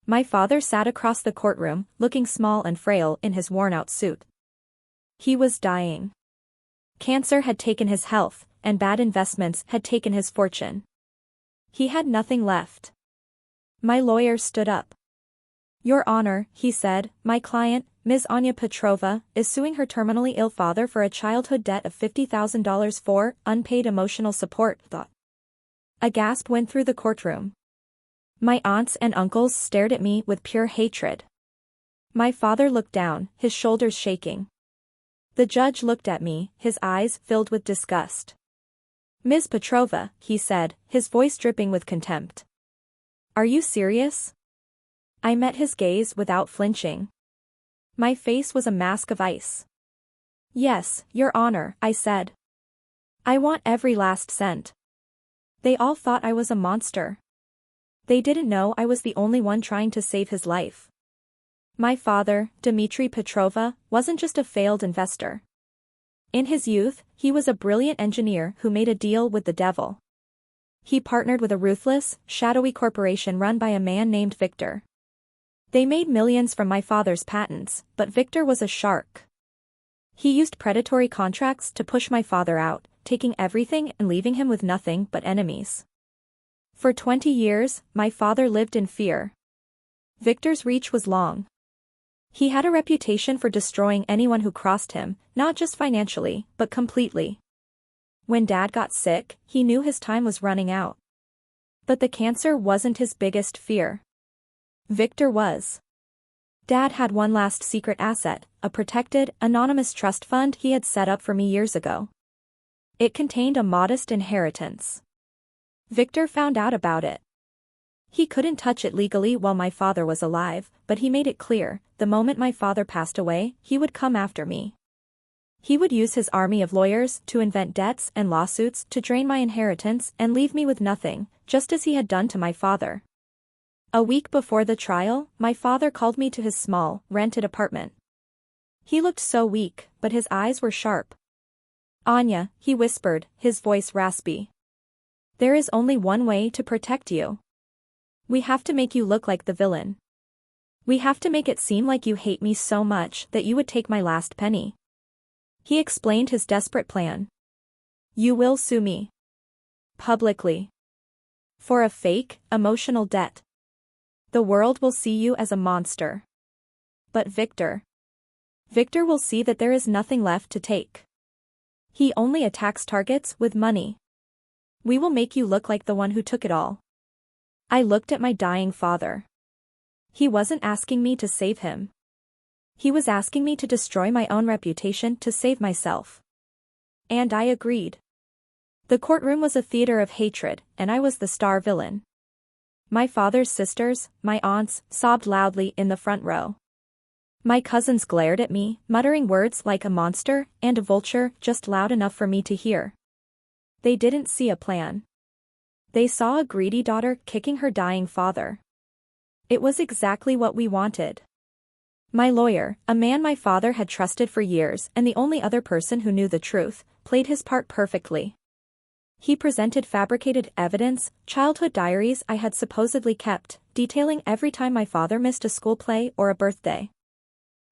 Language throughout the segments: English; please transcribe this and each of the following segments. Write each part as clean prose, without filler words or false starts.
My father sat across the courtroom, looking small and frail in his worn-out suit. He was dying. Cancer had taken his health, and bad investments had taken his fortune. He had nothing left. My lawyer stood up. "Your Honor," he said, "my client, Ms. Anya Petrova, is suing her terminally ill father for a childhood debt of $50,000 for unpaid emotional support." A gasp went through the courtroom. My aunts and uncles stared at me with pure hatred. My father looked down, his shoulders shaking. The judge looked at me, his eyes filled with disgust. "Ms. Petrova," he said, his voice dripping with contempt. "Are you serious?" I met his gaze without flinching. My face was a mask of ice. "Yes, Your Honor," I said. "I want every last cent." They all thought I was a monster. They didn't know I was the only one trying to save his life. My father, Dmitry Petrova, wasn't just a failed investor. In his youth, he was a brilliant engineer who made a deal with the devil. He partnered with a ruthless, shadowy corporation run by a man named Victor. They made millions from my father's patents, but Victor was a shark. He used predatory contracts to push my father out, taking everything and leaving him with nothing but enemies. For 20 years, my father lived in fear. Victor's reach was long. He had a reputation for destroying anyone who crossed him, not just financially, but completely. When Dad got sick, he knew his time was running out. But the cancer wasn't his biggest fear. Victor was. Dad had one last secret asset, a protected, anonymous trust fund he had set up for me years ago. It contained a modest inheritance. Victor found out about it. He couldn't touch it legally while my father was alive, but he made it clear, the moment my father passed away, he would come after me. He would use his army of lawyers to invent debts and lawsuits to drain my inheritance and leave me with nothing, just as he had done to my father. A week before the trial, my father called me to his small, rented apartment. He looked so weak, but his eyes were sharp. "Anya," he whispered, his voice raspy. "There is only one way to protect you. We have to make you look like the villain. We have to make it seem like you hate me so much that you would take my last penny." He explained his desperate plan. "You will sue me. Publicly. For a fake, emotional debt. The world will see you as a monster. But Victor will see that there is nothing left to take. He only attacks targets with money. We will make you look like the one who took it all." I looked at my dying father. He wasn't asking me to save him. He was asking me to destroy my own reputation to save myself. And I agreed. The courtroom was a theater of hatred, and I was the star villain. My father's sisters, my aunts, sobbed loudly in the front row. My cousins glared at me, muttering words like a monster and a vulture just loud enough for me to hear. They didn't see a plan. They saw a greedy daughter kicking her dying father. It was exactly what we wanted. My lawyer, a man my father had trusted for years and the only other person who knew the truth, played his part perfectly. He presented fabricated evidence, childhood diaries I had supposedly kept, detailing every time my father missed a school play or a birthday.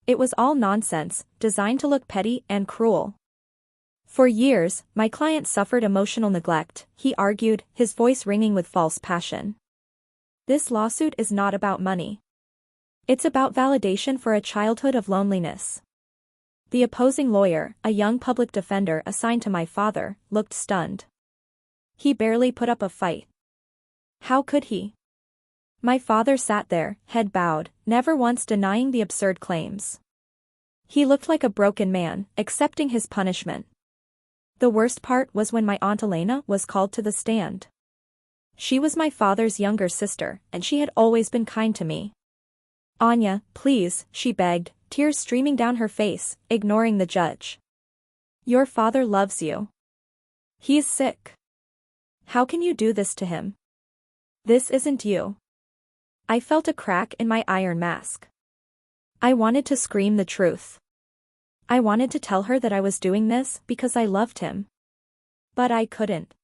It was all nonsense, designed to look petty and cruel. For years, my client suffered emotional neglect, he argued, his voice ringing with false passion. This lawsuit is not about money. It's about validation for a childhood of loneliness. The opposing lawyer, a young public defender assigned to my father, looked stunned. He barely put up a fight. How could he? My father sat there, head bowed, never once denying the absurd claims. He looked like a broken man, accepting his punishment. The worst part was when my Aunt Elena was called to the stand. She was my father's younger sister, and she had always been kind to me. "Anya, please," she begged, tears streaming down her face, ignoring the judge. "Your father loves you. He is sick. How can you do this to him? This isn't you." I felt a crack in my iron mask. I wanted to scream the truth. I wanted to tell her that I was doing this because I loved him. But I couldn't.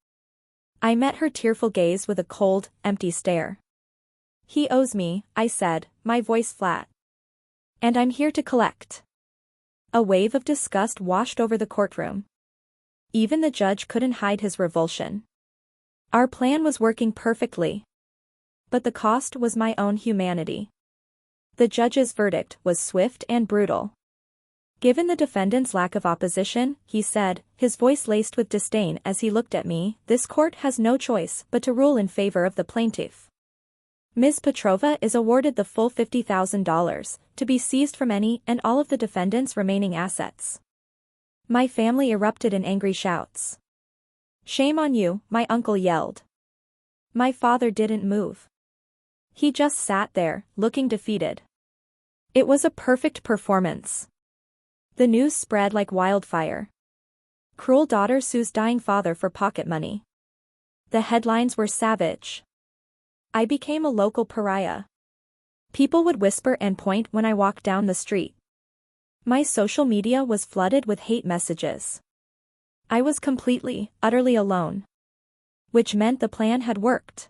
I met her tearful gaze with a cold, empty stare. He owes me, I said, my voice flat. And I'm here to collect. A wave of disgust washed over the courtroom. Even the judge couldn't hide his revulsion. Our plan was working perfectly. But the cost was my own humanity. The judge's verdict was swift and brutal. Given the defendant's lack of opposition, he said, his voice laced with disdain as he looked at me, this court has no choice but to rule in favor of the plaintiff. Ms. Petrova is awarded the full $50,000, to be seized from any and all of the defendant's remaining assets. My family erupted in angry shouts. Shame on you, my uncle yelled. My father didn't move. He just sat there, looking defeated. It was a perfect performance. The news spread like wildfire. Cruel daughter sues dying father for pocket money. The headlines were savage. I became a local pariah. People would whisper and point when I walked down the street. My social media was flooded with hate messages. I was completely, utterly alone. Which meant the plan had worked.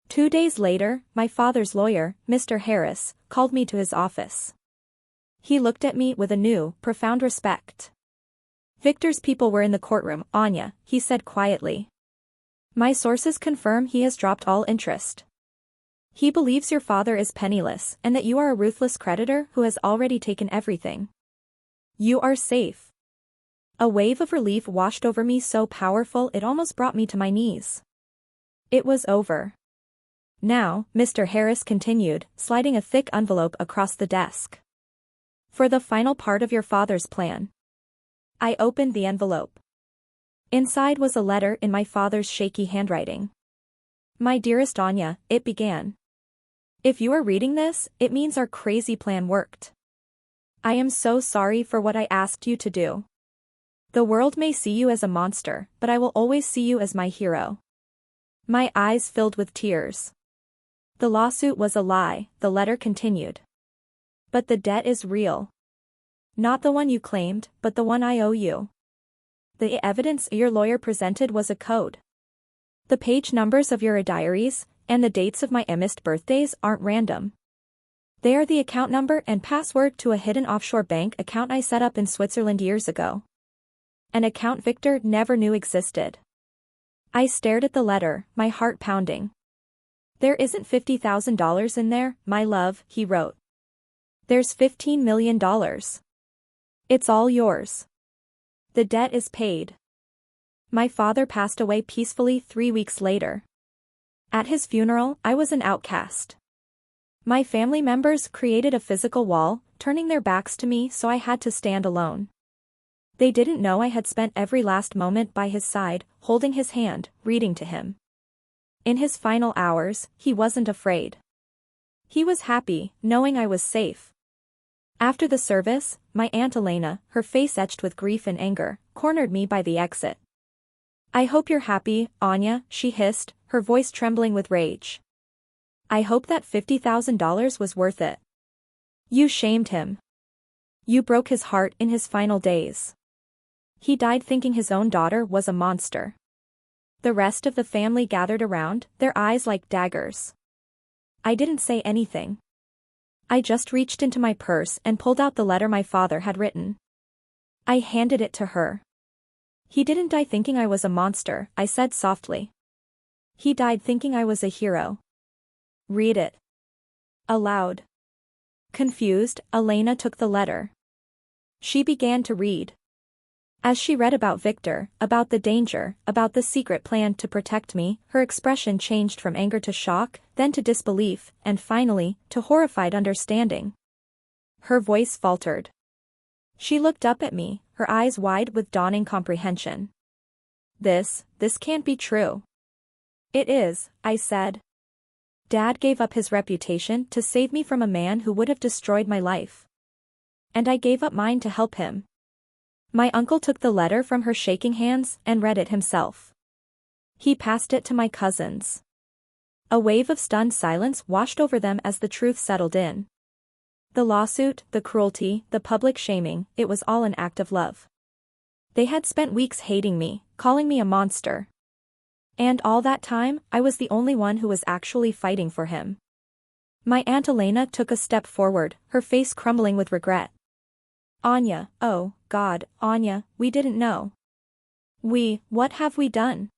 2 days later, my father's lawyer, Mr. Harris, called me to his office. He looked at me with a new, profound respect. Victor's people were in the courtroom, Anya, he said quietly. My sources confirm he has dropped all interest. He believes your father is penniless and that you are a ruthless creditor who has already taken everything. You are safe. A wave of relief washed over me so powerful it almost brought me to my knees. It was over. Now, Mr. Harris continued, sliding a thick envelope across the desk. For the final part of your father's plan. I opened the envelope. Inside was a letter in my father's shaky handwriting. My dearest Anya, it began. If you are reading this, it means our crazy plan worked. I am so sorry for what I asked you to do. The world may see you as a monster, but I will always see you as my hero. My eyes filled with tears. The lawsuit was a lie, the letter continued. But the debt is real. Not the one you claimed, but the one I owe you. The evidence your lawyer presented was a code. The page numbers of your diaries, and the dates of my missed birthdays aren't random. They are the account number and password to a hidden offshore bank account I set up in Switzerland years ago. An account Victor never knew existed. I stared at the letter, my heart pounding. There isn't $50,000 in there, my love, he wrote. There's $15 million. It's all yours. The debt is paid. My father passed away peacefully 3 weeks later. At his funeral, I was an outcast. My family members created a physical wall, turning their backs to me so I had to stand alone. They didn't know I had spent every last moment by his side, holding his hand, reading to him. In his final hours, he wasn't afraid. He was happy, knowing I was safe. After the service, my Aunt Elena, her face etched with grief and anger, cornered me by the exit. I hope you're happy, Anya, she hissed, her voice trembling with rage. I hope that $50,000 was worth it. You shamed him. You broke his heart in his final days. He died thinking his own daughter was a monster. The rest of the family gathered around, their eyes like daggers. I didn't say anything. I just reached into my purse and pulled out the letter my father had written. I handed it to her. He didn't die thinking I was a monster, I said softly. He died thinking I was a hero. Read it. Aloud. Confused, Elena took the letter. She began to read. As she read about Victor, about the danger, about the secret plan to protect me, her expression changed from anger to shock, then to disbelief, and finally, to horrified understanding. Her voice faltered. She looked up at me, her eyes wide with dawning comprehension. This can't be true. It is, I said. Dad gave up his reputation to save me from a man who would have destroyed my life. And I gave up mine to help him. My uncle took the letter from her shaking hands and read it himself. He passed it to my cousins. A wave of stunned silence washed over them as the truth settled in. The lawsuit, the cruelty, the public shaming, it was all an act of love. They had spent weeks hating me, calling me a monster. And all that time, I was the only one who was actually fighting for him. My Aunt Elena took a step forward, her face crumbling with regret. Anya, oh, God, Anya, we didn't know. What have we done?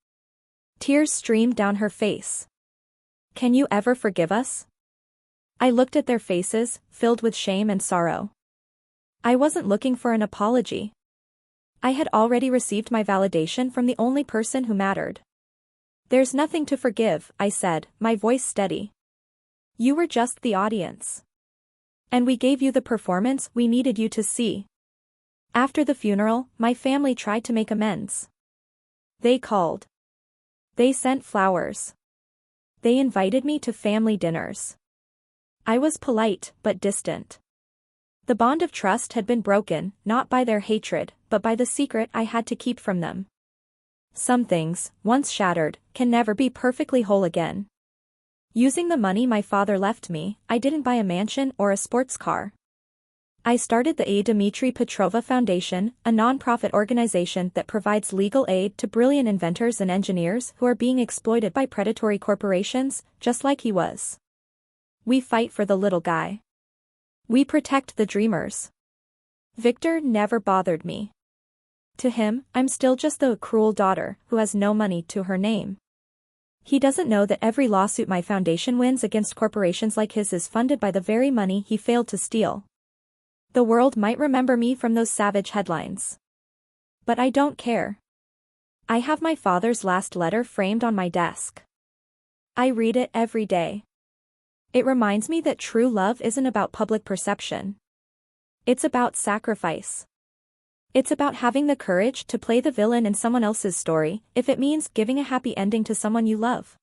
Tears streamed down her face. Can you ever forgive us? I looked at their faces, filled with shame and sorrow. I wasn't looking for an apology. I had already received my validation from the only person who mattered. There's nothing to forgive, I said, my voice steady. You were just the audience. And we gave you the performance we needed you to see. After the funeral, my family tried to make amends. They called. They sent flowers. They invited me to family dinners. I was polite, but distant. The bond of trust had been broken, not by their hatred, but by the secret I had to keep from them. Some things, once shattered, can never be perfectly whole again. Using the money my father left me, I didn't buy a mansion or a sports car. I started the A. Dmitry Petrova Foundation, a non-profit organization that provides legal aid to brilliant inventors and engineers who are being exploited by predatory corporations, just like he was. We fight for the little guy. We protect the dreamers. Victor never bothered me. To him, I'm still just the cruel daughter who has no money to her name. He doesn't know that every lawsuit my foundation wins against corporations like his is funded by the very money he failed to steal. The world might remember me from those savage headlines. But I don't care. I have my father's last letter framed on my desk. I read it every day. It reminds me that true love isn't about public perception. It's about sacrifice. It's about having the courage to play the villain in someone else's story, if it means giving a happy ending to someone you love.